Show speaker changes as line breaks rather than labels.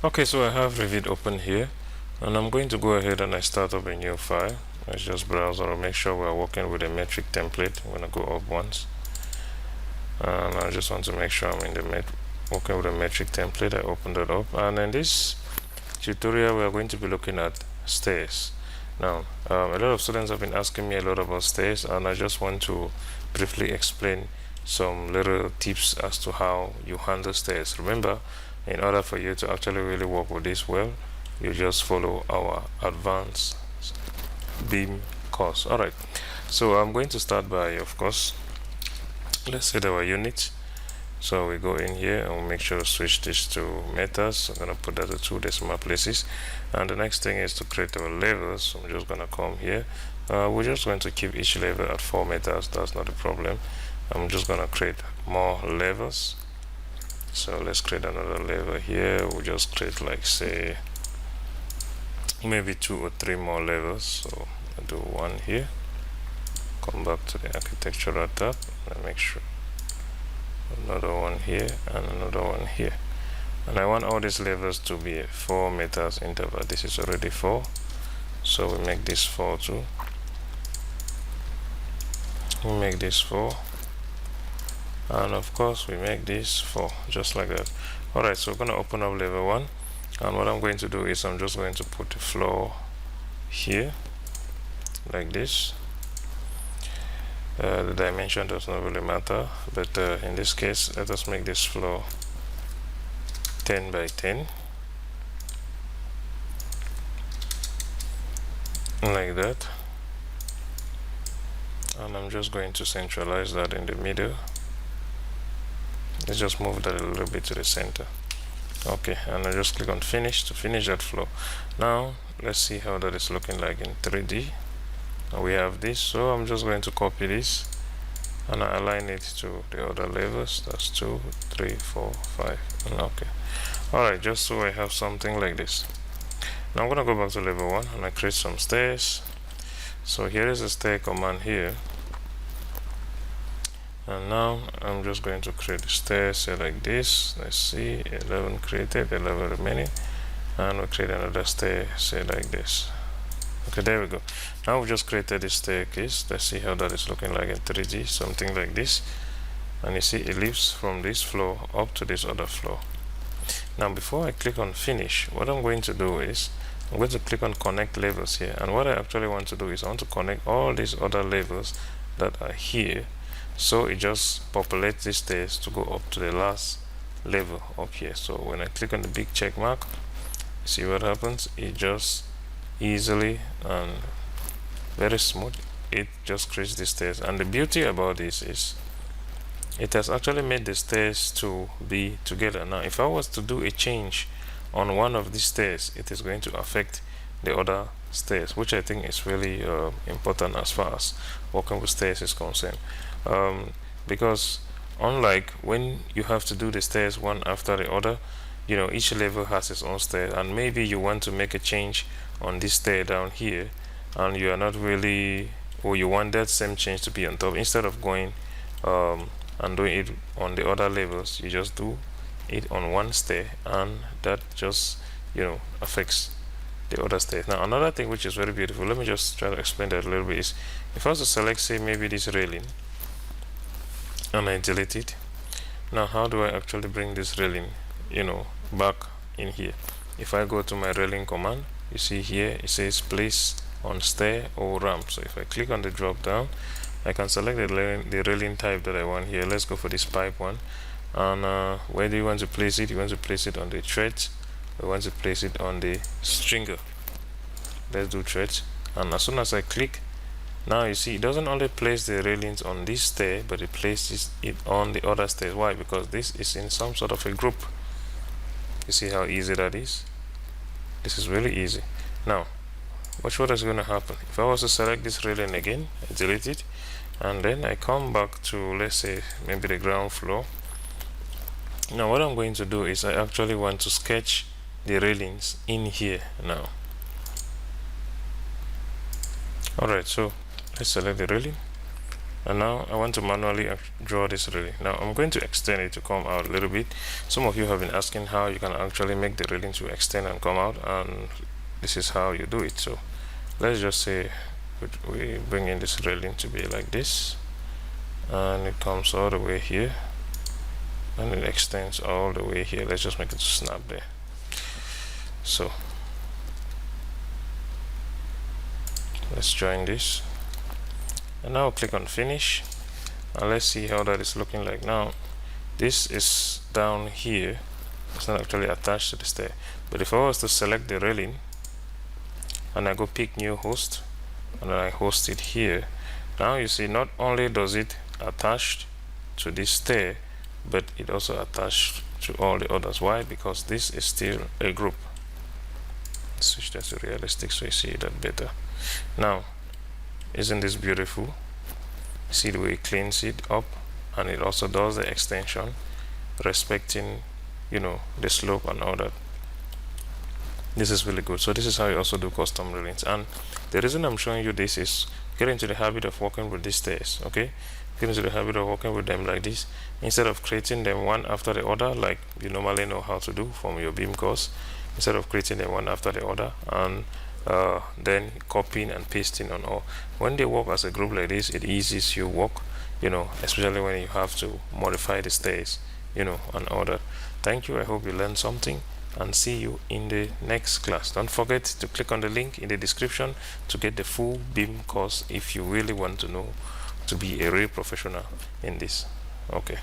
Okay, so I have Revit open here, and I'm going to go ahead and I start up a new file. Let's just browse or make sure we're working with a metric template. I'm going to go up once, and I just want to make sure I'm in the working with a metric template. I opened it up, and in this tutorial we are going to be looking at stairs. Now, a lot of students have been asking me a lot about stairs, and I just want to briefly explain some little tips as to how you handle stairs. Remember, in order for you to actually really work with this well, you just follow our advanced beam course. Alright, so I'm going to start by, of course, let's set our unit. So we go in here and we'll make sure to switch this to meters. I'm going to put that to 2 decimal places, and the next thing is to create our levels. So I'm just going to come here. We're just going to keep each level at 4 meters. That's not a problem. I'm just going to create more levels. So let's create another level here. We'll just create, like, say maybe 2 or 3 more levels. So I'll do one here, come back to the architectural tab and make sure another one here and another one here, and I want all these levels to be a 4 meters interval. This is already 4, so we make this 4 too. We make this 4, and of course we make this 4, just like that. Alright, so we're going to open up level 1, and what I'm going to do is I'm just going to put the floor here like this. The dimension does not really matter, but in this case let us make this floor 10 by 10 like that, and I'm just going to centralize that in the middle. Let's just move that a little bit to the center. Okay, and I just click on finish to finish that floor. Now let's see how that is looking like in 3D. We have this, so I'm just going to copy this and I align it to the other levels. That's 2, 3, 4, 5, and okay. Alright, just so I have something like this. Now I'm gonna go back to level 1 and I create some stairs. So here is a stair command here, and now I'm just going to create the stairs, say like this. Let's see, 11 created, 11 remaining, and we create another stair, say like this. Okay, there we go. Now we've just created this staircase. Let's see how that is looking like in 3D, something like this. And you see it leads from this floor up to this other floor. Now before I click on finish, what I'm going to do is I'm going to click on connect levels here, and what I actually want to do is I want to connect all these other levels that are here, so it just populates these stairs to go up to the last level up here. So when I click on the big check mark, see what happens? It just easily and very smooth, it just creates the stairs. And the beauty about this is it has actually made the stairs to be together. Now if I was to do a change on one of these stairs, it is going to affect the other stairs, which I think is really important as far as working with stairs is concerned, because unlike when you have to do the stairs one after the other, you know, each level has its own stair, and maybe you want to make a change on this stair down here and you are not really, or you want that same change to be on top, instead of going and doing it on the other levels, you just do it on one stair, and that just, you know, affects the other stairs. Now another thing which is very beautiful, let me just try to explain that a little bit, is if I was to select, say maybe this railing, and I delete it, now how do I actually bring this railing, you know, back in here? If I go to my railing command, you see here it says place on stair or ramp. So if I click on the drop down, I can select the railing type that I want here. Let's go for this pipe one, and where do you want to place it? You want to place it on the threads, we want to place it on the stringer. Let's do threads, and as soon as I click, now you see it doesn't only place the railings on this stair, but it places it on the other stairs. Why? Because this is in some sort of a group. You see how easy that is? This is really easy. Now watch what is going to happen. If I was to select this railing again, I delete it, and then I come back to, let's say, maybe the ground floor. Now what I'm going to do is I actually want to sketch the railings in here now. Alright, so let's select the railing, And now I want to manually draw this railing. Now I'm going to extend it to come out a little bit. Some of you have been asking how you can actually make the railing to extend and come out, and this is how you do it. So let's just say we bring in this railing to be like this, and it comes all the way here, and it extends all the way here. Let's just make it snap there. So let's join this, and now click on finish, and let's see how that is looking like. Now this is down here, it's not actually attached to the stair, but if I was to select the railing and I go pick new host and then I host it here, now you see not only does it attach to this stair, but it also attached to all the others. Why? Because this is still a group. Let's switch that to realistic so you see that better. Now, isn't this beautiful? See the way it cleans it up, and it also does the extension, respecting, you know, the slope and all that. This is really good. So this is how you also do custom railings, and the reason I'm showing you this is get into the habit of working with these stairs. Okay, get into the habit of working with them like this, instead of creating them one after the other like you normally know how to do from your beam course. Instead of creating them one after the other and then copying and pasting on all, when they work as a group like this, it eases your work, you know, especially when you have to modify the stairs, you know, and all that. Thank you. I hope you learned something, and see you in the next class. Don't forget to click on the link in the description to get the full beam course if you really want to know to be a real professional in this. Okay.